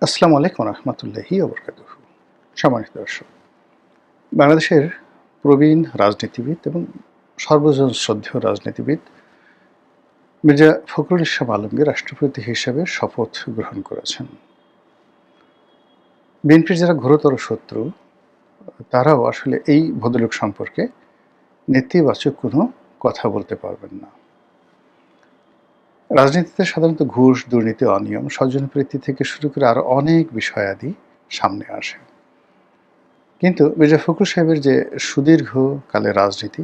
আসসালামু আলাইকুম রহমতুল্লাহি ওবরকাতুহ। সম্মানিত দর্শক, বাংলাদেশের প্রবীণ রাজনীতিবিদ এবং সর্বজন শ্রদ্ধেয় রাজনীতিবিদ মির্জা ফখরুল ইসলাম আলমগীর রাষ্ট্রপতি হিসেবে শপথ গ্রহণ করেছেন। বিএনপির যারা ঘোরতর শত্রু তারাও আসলে এই ভদ্রলোক সম্পর্কে নেতিবাচক কোনো কথা বলতে পারবেন না। রাজনীতিতে সাধারণত ঘুষ, দুর্নীতি, অনিয়ম, স্বজনপ্রীতি থেকে শুরু করে আরও অনেক বিষয়াদি সামনে আসে। কিন্তু মির্জা ফখরুল সাহেবের যে সুদীর্ঘকালের রাজনীতি,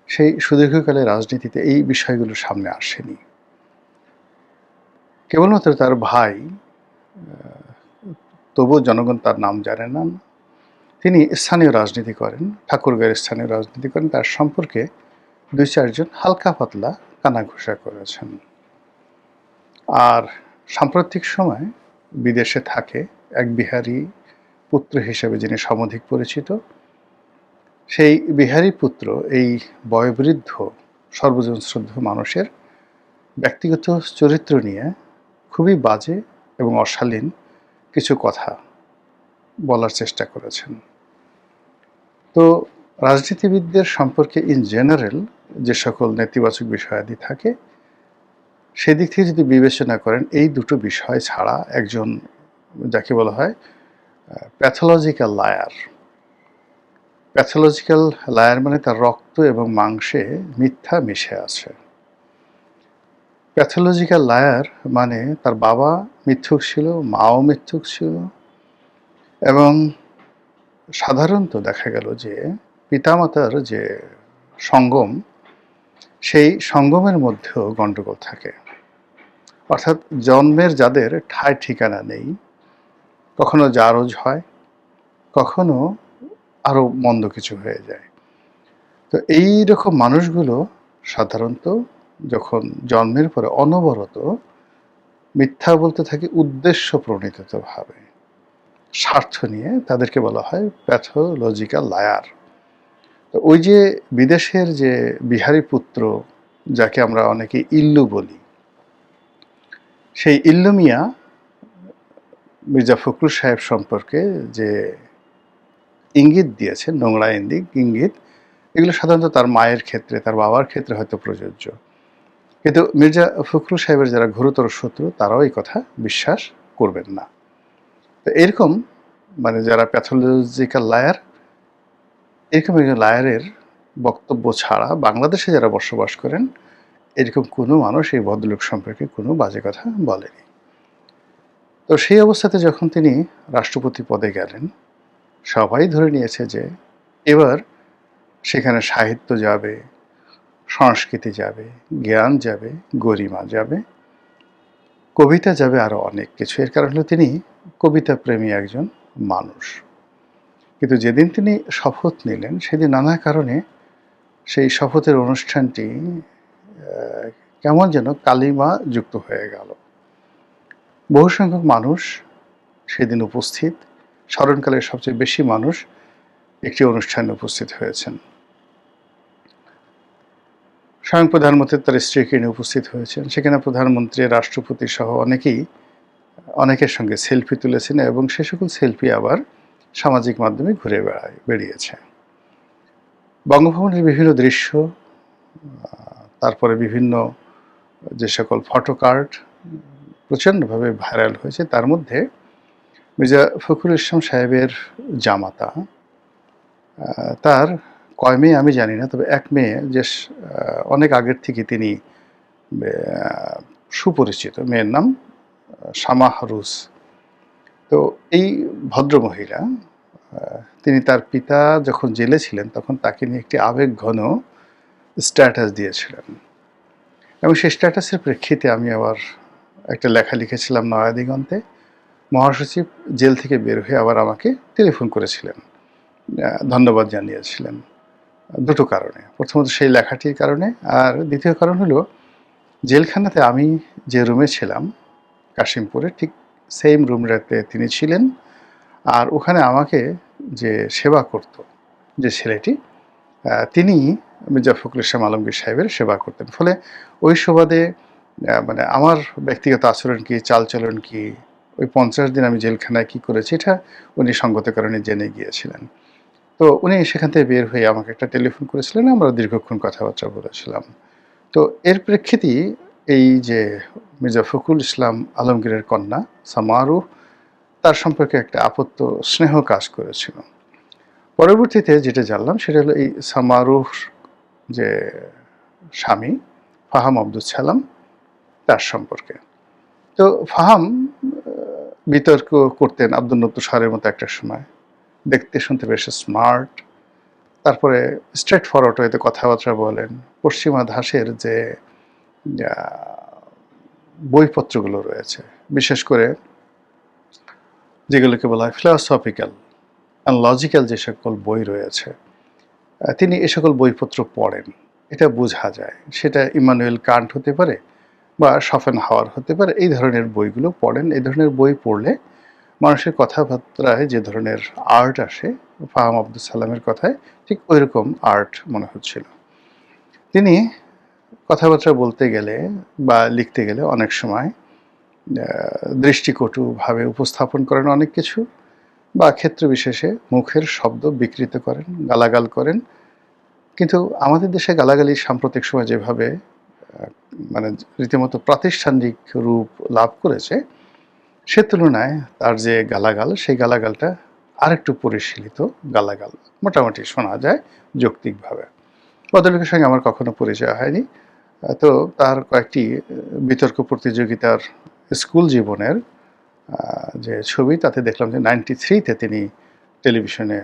সেই সুদীর্ঘকালের রাজনীতিতে এই বিষয়গুলো সামনে আসেনি। কেবলমাত্র তার ভাই, তবুও জনগণ তার নাম জানে না। তিনি স্থানীয় রাজনীতি করেন, ঠাকুরগাঁয়ের স্থানীয় রাজনীতি করেন। তার সম্পর্কে ২-৪ জন হালকা পাতলা কানাঘুষা করেছেন। আর সাম্প্রতিক সময় বিদেশে থাকে এক বিহারী পুত্র হিসেবে যিনি সমধিক পরিচিত, সেই বিহারী পুত্র এই বয়োবৃদ্ধ সর্বজন শ্রদ্ধেয় মানুষের ব্যক্তিগত চরিত্র নিয়ে খুবই বাজে এবং অশালীন কিছু কথা বলার চেষ্টা করেছেন। তো রাজনীতিবিদদের সম্পর্কে ইন জেনারেল যে সকল নেতিবাচক বিষয়াদি থাকে, সেদিক থেকে যদি বিবেচনা করেন, এই দুটো বিষয় ছাড়া একজন যাকে বলা হয় প্যাথোলজিক্যাল লায়ার। প্যাথোলজিক্যাল লায়ার মানে তার রক্ত এবং মাংসে মিথ্যা মিশে আছে। প্যাথোলজিক্যাল লায়ার মানে তার বাবা মিথ্যুক ছিল, মাও মিথ্যুক ছিল, এবং সাধারণত দেখা গেল যে পিতামাতার যে সঙ্গম, সেই সঙ্গমের মধ্যেও গণ্ডগোল থাকে। অর্থাৎ জন্মের যাদের ঠাঁই ঠিকানা নেই, কখনো জারজ হয়, কখনো আরও মন্দ কিছু হয়ে যায়। তো এই রকম মানুষগুলো সাধারণত যখন জন্মের পরে অনবরত মিথ্যা বলতে থাকে উদ্দেশ্য প্রণীতভাবে, স্বার্থ নিয়ে, তাদেরকে বলা হয় প্যাথোলজিক্যাল লায়ার। তো ওই যে বিদেশের যে বিহারী পুত্র, যাকে আমরা অনেকে ইল্লু বলি, সেই ইল্লু মিয়া মির্জা ফখরুল সাহেব সম্পর্কে যে ইঙ্গিত দিয়েছেন, নোংরা ইঙ্গিত, এগুলো সাধারণত তার মায়ের ক্ষেত্রে, তার বাবার ক্ষেত্রে হয়তো প্রযোজ্য। কিন্তু মির্জা ফখরুল সাহেবের যারা ঘোরতর শত্রু, তারাও এই কথা বিশ্বাস করবেন না। তো এরকম মানে যারা প্যাথোলজিক্যাল লায়ার, এরকম একজন লায়ারের বক্তব্য ছাড়া বাংলাদেশে যারা বসবাস করেন, এরকম কোনো মানুষ এই ভদ্রলোক সম্পর্কে কোনো বাজে কথা বলেনি। তো সেই অবস্থাতে যখন তিনি রাষ্ট্রপতি পদে গেলেন, সবাই ধরে নিয়েছে যে এবার সেখানে সাহিত্য যাবে, সংস্কৃতি যাবে, জ্ঞান যাবে, গরিমা যাবে, কবিতা যাবে, আরও অনেক কিছু। এর কারণ হলো তিনি কবিতা প্রেমী একজন মানুষ। কিন্তু যেদিন তিনি শপথ নিলেন, সেদিন নানা কারণে সেই শপথের অনুষ্ঠানটি কেমন যেন কালিমা যুক্ত হয়ে গেল। বহু সংখ্যক মানুষ সেদিন উপস্থিত, স্মরণকালের সবচেয়ে বেশি মানুষ একটি অনুষ্ঠানে উপস্থিত হয়েছেন। স্বয়ং প্রধানমন্ত্রী তার স্ত্রীকে নিয়ে উপস্থিত হয়েছেন। সেখানে প্রধানমন্ত্রী, রাষ্ট্রপতি সহ অনেকের সঙ্গে সেলফি তুলেছেন, এবং সে সকল সেলফি আবার সামাজিক মাধ্যমে ঘুরে বেরিয়েছে। বঙ্গভবনের বিভিন্ন দৃশ্য, তারপরে বিভিন্ন যে সকল ফটো কার্ড প্রচণ্ডভাবে ভাইরাল হয়েছে। তার মধ্যে মির্জা ফখরুল ইসলাম সাহেবের জামাতা, তার কয় মেয়ে আমি জানি না, তবে এক মেয়ে যে অনেক আগের থেকে তিনি সুপরিচিত, মেয়ের নাম শামাহ রুস। তো এই ভদ্রমহিলা, তিনি তার পিতা যখন জেলে ছিলেন তখন তাকে নিয়ে একটি আবেগঘন স্ট্যাটাস দিয়েছিলেন, এবং সেই স্ট্যাটাসের প্রেক্ষিতে আমি আবার একটা লেখা লিখেছিলাম নয়াদিগন্তে। মহাসচিব জেল থেকে বের হয়ে আবার আমাকে টেলিফোন করেছিলেন, ধন্যবাদ জানিয়েছিলেন দুটো কারণে। প্রথমত সেই লেখাটির কারণে, আর দ্বিতীয় কারণ হলো জেলখানাতে আমি যে রুমে ছিলাম কাশিমপুরে, ঠিক সেম রুমটাতে তিনি ছিলেন। আর ওখানে আমাকে যে সেবা করত যে ছেলেটি, তিনি মির্জা ফখরুল ইসলাম আলমগীর সাহেবের সেবা করতেন। ফলে ওই সুবাদে মানে আমার ব্যক্তিগত আচরণ কী, চালচলন কী, ওই 50 দিন আমি জেলখানায় কী করেছি এটা উনি সঙ্গত কারণে জেনে গিয়েছিলেন। তো উনি সেখান থেকে বের হয়ে আমাকে একটা টেলিফোন করেছিলেন, আমরা দীর্ঘক্ষণ কথাবার্তা বলেছিলাম। তো এর প্রেক্ষিতেই এই যে মির্জা ফখরুল ইসলাম আলমগীরের কন্যা সামা রুহ, তার সম্পর্কে একটা স্নেহ কাজ করেছিল। পরবর্তীতে যেটা জানলাম সেটা হলো এই সামা রুহর যে স্বামী ফাহাম আব্দুল সালাম, তার সম্পর্কে। তো ফাহাম বিতর্ক করতেন আব্দুল নত্তুর সারের মতো একটা সময়। দেখতে শুনতে বেশ স্মার্ট, তারপরে স্ট্রেট ফরওয়ার্ড ওয়েতে কথাবার্তা বলেন। পশ্চিমা ধাঁচের যে বইপত্রগুলো রয়েছে, বিশেষ করে যেগুলোকে বলা হয় ফিলসফিক্যাল অ্যান্ড লজিক্যাল যে সকল বই রয়েছে, তিনি এ সকল বইপত্র পড়েন, এটা বোঝা যায়। সেটা ইমানুয়েল কান্ট হতে পারে বা শফেনহাওয়ার হতে পারে। এই ধরনের বইগুলো পড়েন। এই ধরনের বই পড়লে মানুষের কথাবার্তায় যে ধরনের আর্ট আসে, ফাহাম আব্দুল সালামের কথায় ঠিক ওইরকম আর্ট মনে হচ্ছিল। তিনি কথাবার্তা বলতে গেলে বা লিখতে গেলে অনেক সময় দৃষ্টিকটুভাবে উপস্থাপন করেন অনেক কিছু, বা ক্ষেত্র বিশেষে মুখের শব্দ বিকৃত করেন, গালাগাল করেন। কিন্তু আমাদের দেশে গালাগালি সাম্প্রতিক সময় যেভাবে মানে রীতিমতো প্রাতিষ্ঠানিক রূপ লাভ করেছে, সে তুলনায় তার যে গালাগাল, সেই গালাগালটা আরেকটু পরিশীলিত গালাগাল মোটামুটি শোনা যায় যৌক্তিকভাবে। ভদ্রলোকের সঙ্গে আমার কখনো পরিচয় হয়নি। তো তার কয়েকটি বিতর্ক প্রতিযোগিতার স্কুল জীবনের যে ছবি, তাতে দেখলাম যে 93-তে তিনি টেলিভিশনে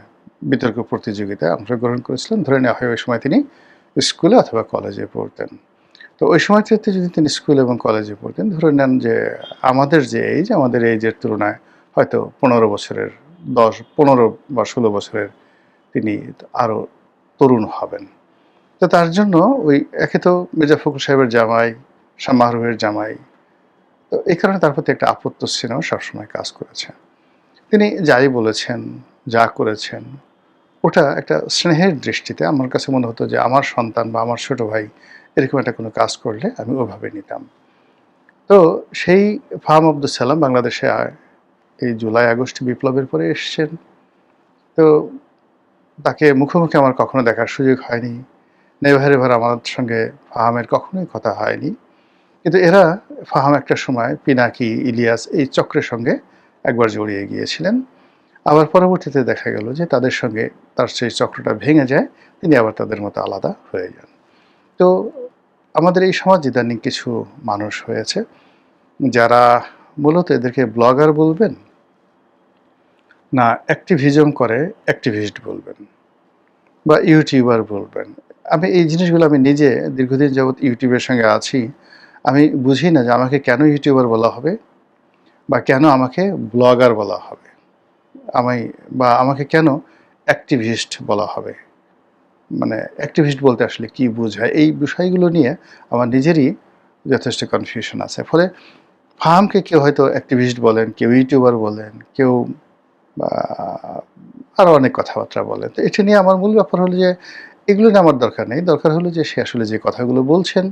বিতর্ক প্রতিযোগিতায় অংশগ্রহণ করেছিলেন। ধরে নেওয়া হয় ওই সময় তিনি স্কুলে অথবা কলেজে পড়তেন। তো ওই সময়টাতে যদি তিনি স্কুল এবং কলেজে পড়তেন, ধরে নেন যে আমাদের যে এইজ, আমাদের এইজের তুলনায় হয়তো 15 বছরের 15 বা 16 বছরের তিনি আরও তরুণ হবেন। তো তার জন্য ওই একে তো মির্জা ফখরুল সাহেবের জামাই, সামা রুহের জামাই, তো এই কারণে তার প্রতি একটা আপত্তি-স্নেহ সবসময় কাজ করেছে। তিনি যাই বলেছেন, যা করেছেন, ওটা একটা স্নেহের দৃষ্টিতে আমার কাছে মনে হতো যে আমার সন্তান বা আমার ছোট ভাই এরকম একটা কোনো কাজ করলে আমি ওভাবে নিতাম। তো সেই ফাহাম আব্দুল সালাম বাংলাদেশে এই জুলাই আগস্ট বিপ্লবের পরে এসছেন। তো তাকে মুখোমুখি আমার কখনো দেখার সুযোগ হয়নি। নেভার এভার আমার সঙ্গে ফাহামের কখনোই কথা হয়নি। কিন্তু এরা, ফাহাম একটা সময় পিনাকি, ইলিয়াস এই চক্রের সঙ্গে একবার জড়িয়ে গিয়েছিলেন। আবার পরবর্তীতে দেখা গেল যে তাদের সঙ্গে তার সেই চক্রটা ভেঙে যায়, তিনি আবার তাদের মতো আলাদা হয়ে যান। তো আমাদের এই সমাজ ইদানিং কিছু মানুষ হয়েছে যারা মূলত এদেরকে ব্লগার বলবেন না অ্যাক্টিভিজম করে অ্যাক্টিভিস্ট বলবেন বা ইউটিউবার বলবেন। আমি এই জিনিসগুলো আমি নিজে দীর্ঘদিন যাবৎ ইউটিউবের সঙ্গে আছি। আমি বুঝি না যে আমাকে কেন ইউটিউবার বলা হবে বা কেন আমাকে ব্লগার বলা হবে, বা আমাকে কেন অ্যাক্টিভিস্ট বলা হবে। মানে অ্যাক্টিভিস্ট বলতে আসলে কী বোঝায়, এই বিষয়গুলো নিয়ে আমার নিজেরই যথেষ্ট কনফিউশন আছে। ফলে ফাহামকে কেউ হয়তো অ্যাক্টিভিস্ট বলেন, কেউ ইউটিউবার বলেন, কেউ আরও অনেক কথাবার্তা বলেন। তো এটা নিয়ে আমার মূল ব্যাপার হলো যে এগুলো নিয়ে আমার দরকার নেই। দরকার হলো যে সে আসলে যে কথাগুলো বলছেন,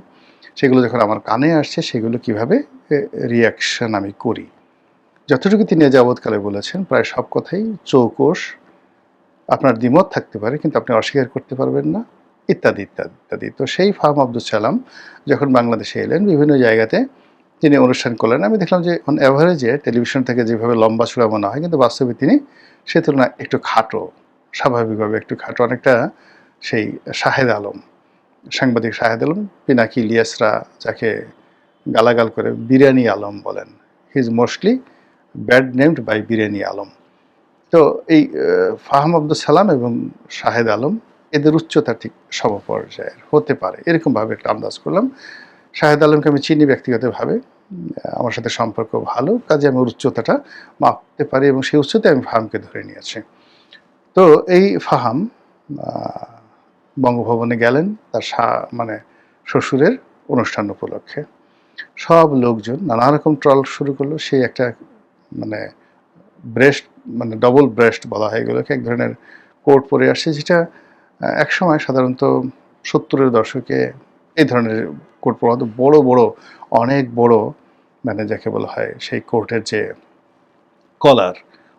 সেগুলো যখন আমার কানে আসছে, সেগুলো কীভাবে রিয়াকশন আমি করি। যতটুকু তিনি যাবৎকালে বলেছেন প্রায় সব কথাই চৌকস, আপনার দ্বিমত থাকতে পারে কিন্তু আপনি অস্বীকার করতে পারবেন না, ইত্যাদি ইত্যাদি ইত্যাদি। তো সেই ফাহাম আব্দুল সালাম যখন বাংলাদেশে এলেন, বিভিন্ন জায়গাতে তিনি অনুষ্ঠান করলেন। আমি দেখলাম যে অন অ্যাভারেজে টেলিভিশন থেকে যেভাবে লম্বা চূড়া মনে হয়, কিন্তু বাস্তবে তিনি সে তুলনায় একটু খাটো, স্বাভাবিকভাবে একটু খাটো, অনেকটা সেই শাহেদ আলম, সাংবাদিক শাহেদ আলম, পিনাকি ইলিয়াসরা যাকে গালাগাল করে বিরিয়ানি আলম বলেন, he is mostly bad named by Biryani Alam. তো এই ফাহাম আব্দুল সালাম এবং শাহেদ আলম, এদের উচ্চতা ঠিক সমপর্যায়ের হতে পারে, এরকমভাবে একটা আন্দাজ করলাম। শাহেদ আলমকে আমি চিনি ব্যক্তিগতভাবে, আমার সাথে সম্পর্ক ভালো, কাজে আমি ওর উচ্চতাটা মাপতে পারি এবং সেই উচ্চতায় আমি ফাহামকে ধরে নিয়েছি। তো এই ফাহাম বঙ্গভবনে গেলেন তার মানে শ্বশুরের অনুষ্ঠান উপলক্ষে। সব লোকজন নানা রকম ট্রল শুরু করলো। সেই একটা মানে ব্রেস্ট, মানে ডবল ব্রেস্ট বলা হয় এগুলোকে, এক ধরনের কোট পরে আসছে, যেটা একসময় সাধারণত 70-এর দশকে এই ধরনের কোট পরা হতো। বড় বড়, অনেক বড়, মানে যাকে বলা হয় সেই কোটের যে কলার,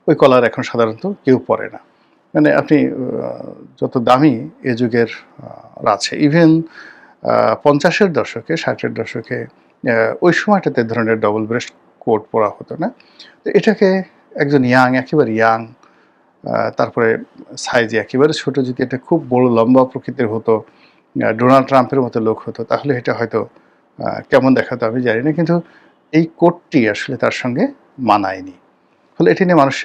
ওই কলার এখন সাধারণত কেউ পরে না। মানে আপনি যত দামি এ যুগের আছে, ইভেন ৫০-এর দশকে, ৬০-এর দশকে ওই সময়টাতে এ ধরনের ডবল ব্রেস্ট কোট পরা হতো না। তো এটাকে একজন একেবারে ইয়াং, তারপরে সাইজে একেবারে ছোট, যদি এটা খুব বড় লম্বা প্রকৃতির হতো, ডোনাল্ড ট্রাম্পের মতো লোক হতো, তাহলে এটা হয়তো কেমন দেখাতো আমি জানি না। কিন্তু এই কোটটি আসলে তার সঙ্গে মানায়নি। ফলে এটি নিয়ে মানুষ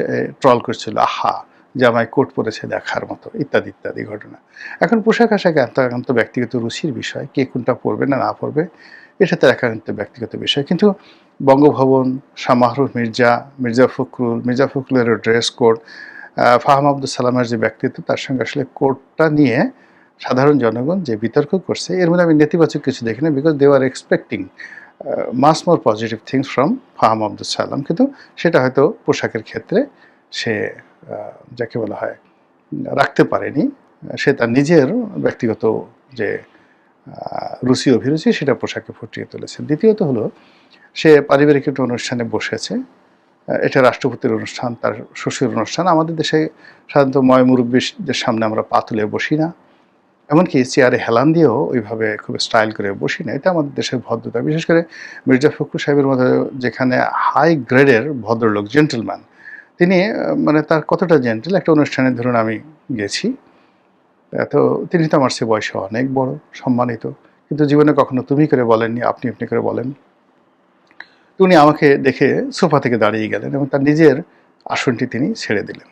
ট্রল করছিল, আহা! জামাই কোট পরেছে দেখার মতো, ইত্যাদি, ইত্যাদি ঘটনা। এখন পোশাক-আশাক একান্ত ব্যক্তিগত রুচির বিষয়। কে কোনটা পরবে না পরবে, এটা তার একান্ত ব্যক্তিগত বিষয়। কিন্তু বঙ্গভবন, শাহ মাহরুর মির্জা, মির্জা ফখরুল, মির্জা ফখরুলের ড্রেস কোড, ফাহাম আব্দুল সালামের যে ব্যক্তিত্ব, তার সঙ্গে আসলে কোডটা নিয়ে সাধারণ জনগণ যে বিতর্ক করছে, এর মধ্যে আমি নেতিবাচক কিছু দেখি না, because they are expecting much more positive things from Faham Abdul Salam. কিন্তু সেটা হয়তো পোশাকের ক্ষেত্রে সে যাকে বলা হয় রাখতে পারেনি। সে তার নিজের ব্যক্তিগত যে রুচি অভিরুচি, সেটা পোশাকে ফুটিয়ে তুলেছে। দ্বিতীয়ত হলো, সে পারিবারিক একটা অনুষ্ঠানে বসেছে। এটা রাষ্ট্রপতির অনুষ্ঠান, তার শ্বশুর অনুষ্ঠান। আমাদের দেশে সাধারণত মুরব্বীদের সামনে আমরা পা তুলে বসি না, এমনকি চেয়ারে হেলান দিয়েও ওইভাবে খুব স্টাইল করে বসি না। এটা আমাদের দেশের ভদ্রতা। বিশেষ করে মির্জা ফখরুল সাহেবের মতো যেখানে হাই গ্রেডের ভদ্রলোক, জেন্টলম্যান, তিনি মানে তার কতটা জেন্টল, একটা অনুষ্ঠানে ধরুন আমি গেছি, তো তিনি তো আমার চেয়ে বয়সে অনেক বড়, সম্মানিত, কিন্তু জীবনে কখনো তুমি করে বলেননি, আপনি আপনি করে বলেন। তো উনি আমাকে দেখে সোফা থেকে দাঁড়িয়ে গেলেন এবং তার নিজের আসনটি তিনি ছেড়ে দিলেন।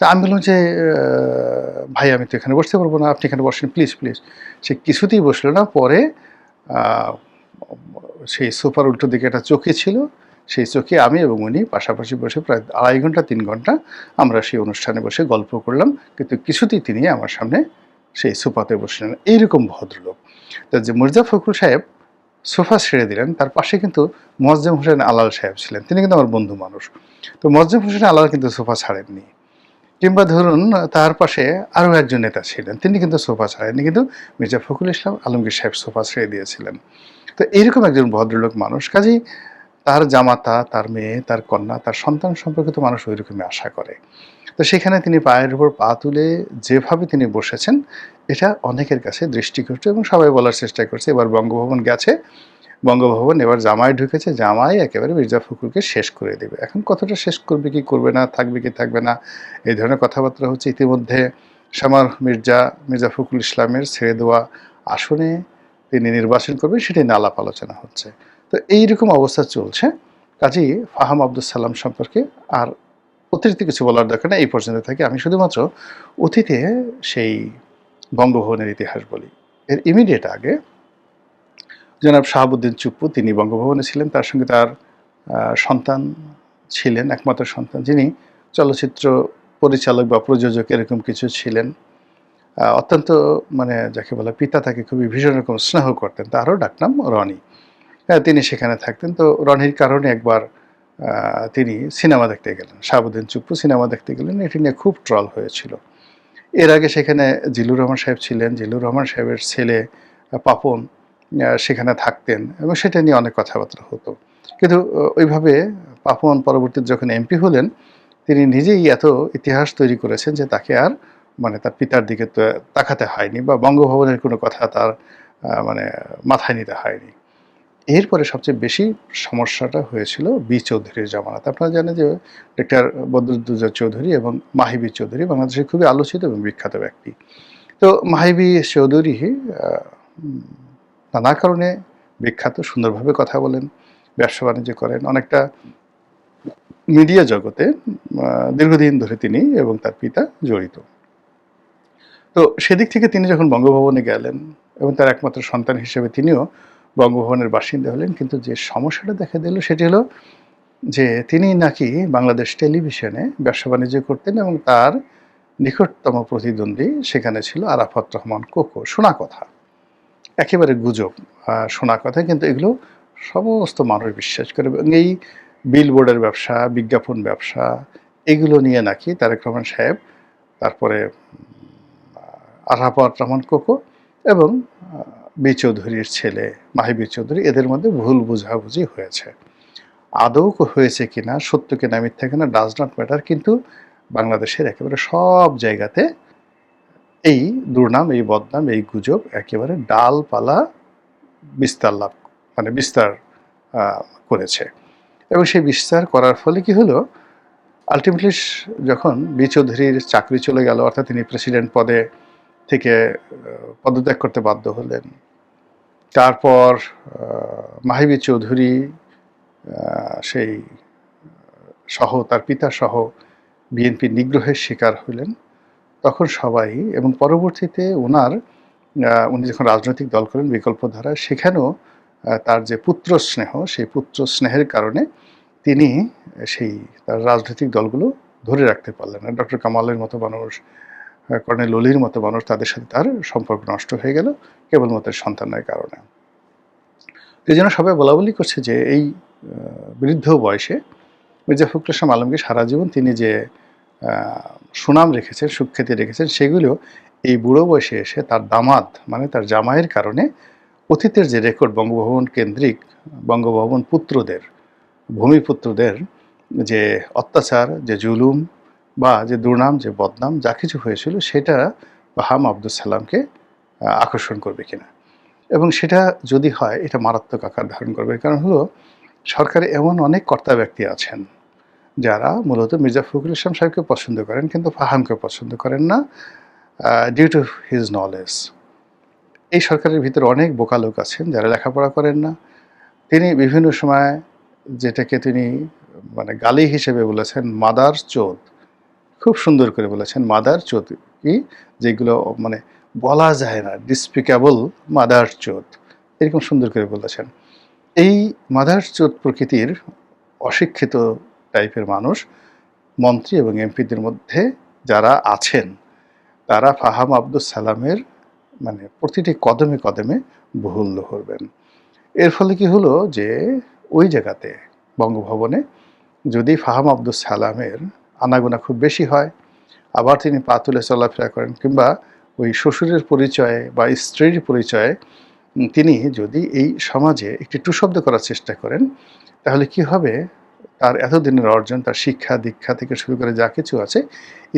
তা আমি বললাম যে, ভাই আমি তো এখানে বসতে পারবো না, আপনি এখানে বসেন প্লিজ, প্লিজ। সে কিছুতেই বসলো না। পরে আ সেই সোফার উল্টো দিকে একটা চৌকি ছিল। সেই চৌকি আমি এবং উনি পাশাপাশি বসে প্রায় ২.৫ ঘন্টা ৩ ঘন্টা আমরা সেই অনুষ্ঠানে বসে গল্প করলাম। কিন্তু কিছুতেই তিনি আমার সামনে সেই সোফাতে বসলেন না। এইরকম ভদ্রলোক। তো যে মির্জা ফখরুল সাহেব সোফা ছেড়ে দিলেন, তার পাশে কিন্তু মোয়াজ্জেম হোসেন আলাল সাহেব ছিলেন। তিনি কিন্তু আমার বন্ধু মানুষ। তো মোয়াজ্জেম হোসেন আলাল কিন্তু সোফা ছাড়েননি। কিংবা ধরুন তার পাশে আরও একজন নেতা ছিলেন, তিনি কিন্তু সোফা ছাড়েননি। কিন্তু মির্জা ফখরুল ইসলাম আলমগীর সাহেব সোফা ছেড়ে দিয়েছিলেন। তো এইরকম একজন ভদ্রলোক মানুষ। কাজেই তার জামাতা, তার মেয়ে, তার কন্যা, তার সন্তান সম্পর্কে তো মানুষ ওইরকমই আশা করে। তো সেখানে তিনি পায়ের উপর পা তুলে যেভাবে তিনি বসেছেন, এটা অনেকের কাছে দৃষ্টিকটু এবং সবাই বলার চেষ্টা করছে, এবার বঙ্গভবন গেছে, বঙ্গভবন এবার জামাই ঢুকেছে, জামাই একেবারে মির্জা ফখরুলকে শেষ করে দেবে। এখন কতটা শেষ করবে কি করবে না, থাকবে কি থাকবে না, এই ধরনের কথাবার্তা হচ্ছে। ইতিমধ্যে সামার মির্জা ফখরুল ইসলামের ছেড়ে দেওয়া আসনে তিনি নির্বাচন করবেন, সেটি নিয়ে আলাপ আলোচনা হচ্ছে। তো এইরকম অবস্থা চলছে। কাজেই ফাহাম আব্দুল সালাম সম্পর্কে আর অতিরিক্ত কিছু বলার দরকার নেই, এই পর্যন্ত থেকে আমি শুধুমাত্র অতীতে সেই বঙ্গভবনের ইতিহাস বলি। এর ইমিডিয়েট আগে জনাব শাহাবুদ্দিন চুপ্পু, তিনি বঙ্গভবনে ছিলেন। তার সঙ্গে তার সন্তান ছিলেন, একমাত্র সন্তান, যিনি চলচ্চিত্র পরিচালক বা প্রযোজক এরকম কিছু ছিলেন। অত্যন্ত মানে যাকে বলে, পিতা তাকে খুবই ভীষণ রকম স্নেহ করতেন। তারও ডাকনাম রনি। তিনি সেখানে থাকতেন। তো রনির কারণে একবার তিনি সিনেমা দেখতে গেলেন। শাহাবুদ্দিন চুপ্পু সিনেমা দেখতে গেলেন। এটি নিয়ে খুব ট্রল হয়েছিল। এর আগে সেখানে জিল্লুর রহমান সাহেব ছিলেন। জিল্লুর রহমান সাহেবের ছেলে পাপন সেখানে থাকতেন এবং সেটা নিয়ে অনেক কথাবার্তা হতো। কিন্তু ওইভাবে পাপন পরবর্তীতে যখন এমপি হলেন, তিনি নিজেই এত ইতিহাস তৈরি করেছেন যে তাকে আর মানে তার পিতার দিকে তাকাতে হয়নি, বা বঙ্গভবনের কোনো কথা তার মানে মাথায় নিতে হয়নি। এরপরে সবচেয়ে বেশি সমস্যাটা হয়েছিল চৌধুরীর জামানাতে। আপনারা জানেন যে ডক্টর বদরুদ্দোজা চৌধুরী এবং মাহি চৌধুরী বাংলাদেশের খুবই আলোচিত এবং বিখ্যাত ব্যক্তি। তো মাহি চৌধুরী নানা কারণে বিখ্যাত, সুন্দরভাবে কথা বলেন, ব্যবসা বাণিজ্য করেন, অনেকটা মিডিয়া জগতে দীর্ঘদিন ধরে তিনি এবং তার পিতা জড়িত। তো সেদিক থেকে তিনি যখন বঙ্গভবনে গেলেন এবং তার একমাত্র সন্তান হিসেবে তিনিও বঙ্গভবনের বাসিন্দা হলেন, কিন্তু যে সমস্যাটা দেখা দিল সেটি হলো যে তিনি নাকি বাংলাদেশ টেলিভিশনে ব্যবসা বাণিজ্য করতেন এবং তার নিকটতম প্রতিদ্বন্দ্বী সেখানে ছিল আরাফাত রহমান কোকো। শোনা কথা, একেবারে গুজব, শোনা কথা, কিন্তু এগুলো সমস্ত মানুষ বিশ্বাস করে। এবং এই বিলবোর্ডের ব্যবসা, বিজ্ঞাপন ব্যবসা, এগুলো নিয়ে নাকি তারেক রহমান সাহেব, তারপরে আরাফাত রহমান কোকো এবং চৌধুরীর ছেলে মাহি চৌধুরী, এদের মধ্যে ভুল বোঝাবুঝি হয়েছে। আদৌ হয়েছে কিনা, সত্য কিনা মিথ্যা কিনা ডাজ নট ম্যাটার, কিন্তু বাংলাদেশের একেবারে সব জায়গাতে এই দুর্নাম, এই বদনাম, এই গুজব একেবারে ডালপালা বিস্তার লাভ মানে বিস্তার করেছে। এবং সেই বিস্তার করার ফলে কি হলো, আলটিমেটলি যখন বি চৌধুরীর চাকরি চলে গেল, অর্থাৎ তিনি প্রেসিডেন্ট পদে থেকে পদত্যাগ করতে বাধ্য হলেন, তারপর মাহিবি চৌধুরী সেই সহ তার পিতা সহ বিএনপির নিগ্রহের শিকার হলেন, তখন সবাই, এবং পরবর্তীতে উনি যখন রাজনৈতিক দল করেন বিকল্পধারায়, সেখানেও তার যে পুত্র স্নেহ, সেই পুত্র স্নেহের কারণে তিনি সেই তার রাজনৈতিক দলগুলো ধরে রাখতে পারলেন না। ডক্টর কামালের মতো মানুষ, কর্নেল অলির মতো মানুষ, তাদের সাথে তার সম্পর্ক নষ্ট হয়ে গেল কেবলমাত্র সন্তানের কারণে। এই জন্য সবাই বলাবলি করছে যে এই বৃদ্ধ বয়সে মির্জা ফখরুল ইসলাম আলমগীর সারা জীবন তিনি যে সুনাম রেখেছেন, সুখ্যাতি রেখেছেন, সেগুলো এই বুড়ো বয়সে এসে তার দামাদ মানে তার জামাইয়ের কারণে অতীতের যে রেকর্ড বঙ্গভবন কেন্দ্রিক, বঙ্গভবন পুত্রদের, ভূমিপুত্রদের যে অত্যাচার, যে জুলুম বা যে দুর্নাম, যে বদনাম যা কিছু হয়েছিল, সেটা বাহাম আব্দুল সালামকে আকর্ষণ করবে কিনা, এবং সেটা যদি হয় এটা মারাত্মক আকার ধারণ করবে। কারণ হলো, সরকারে এমন অনেক কর্তা ব্যক্তি আছেন যারা মূলত মির্জা ফখরুল ইসলাম সাহেবকে পছন্দ করেন, কিন্তু ফাহামকে পছন্দ করেন না ডিউ টু হিজ নলেজ। এই সরকারের ভিতরে অনেক বোকা লোক আছেন যারা লেখাপড়া করেন না। তিনি বিভিন্ন সময় যেটাকে তিনি মানে গালি হিসেবে বলেছেন মাদার চোদ, খুব সুন্দর করে বলেছেন মাদার চোদ কি, যেগুলো মানে বলা যায় না, ডিসপিকেবল মাদার চোদ, এরকম সুন্দর করে বলেছেন। এই মাদার চোদ প্রকৃতির অশিক্ষিত টাইপের মানুষ মন্ত্রী এবং এমপিদের মধ্যে যারা আছেন, তারা ফাহাম আব্দুল সালামের মানে প্রতিটি কদমে কদমে ভুল ধরবেন। এর ফলে কি হলো যে ওই জায়গাতে বঙ্গভবনে যদি ফাহাম আব্দুল সালামের আনাগোনা খুব বেশি হয়, আবার তিনি পা তুলে চলাফেরা করেন, কিংবা ওই শ্বশুরের পরিচয়ে বা স্ত্রীর পরিচয়ে তিনি যদি এই সমাজে একটি টুশব্দ করার চেষ্টা করেন, তাহলে কি হবে, তার এতদিনের অর্জন, তার শিক্ষা দীক্ষা থেকে শুরু করে যা কিছু আছে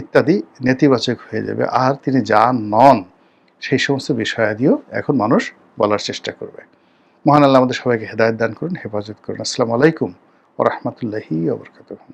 ইত্যাদি নেতিবাচক হয়ে যাবে। আর তিনি যা নন সেই সমস্ত বিষয়াদিও এখন মানুষ বলার চেষ্টা করবে। মহান আল্লাহ আমাদের সবাইকে হেদায়েত দান করুন, হেফাজত করুন। আসসালামু আলাইকুম ওয়া রাহমাতুল্লাহি ওয়া বারাকাতুহু।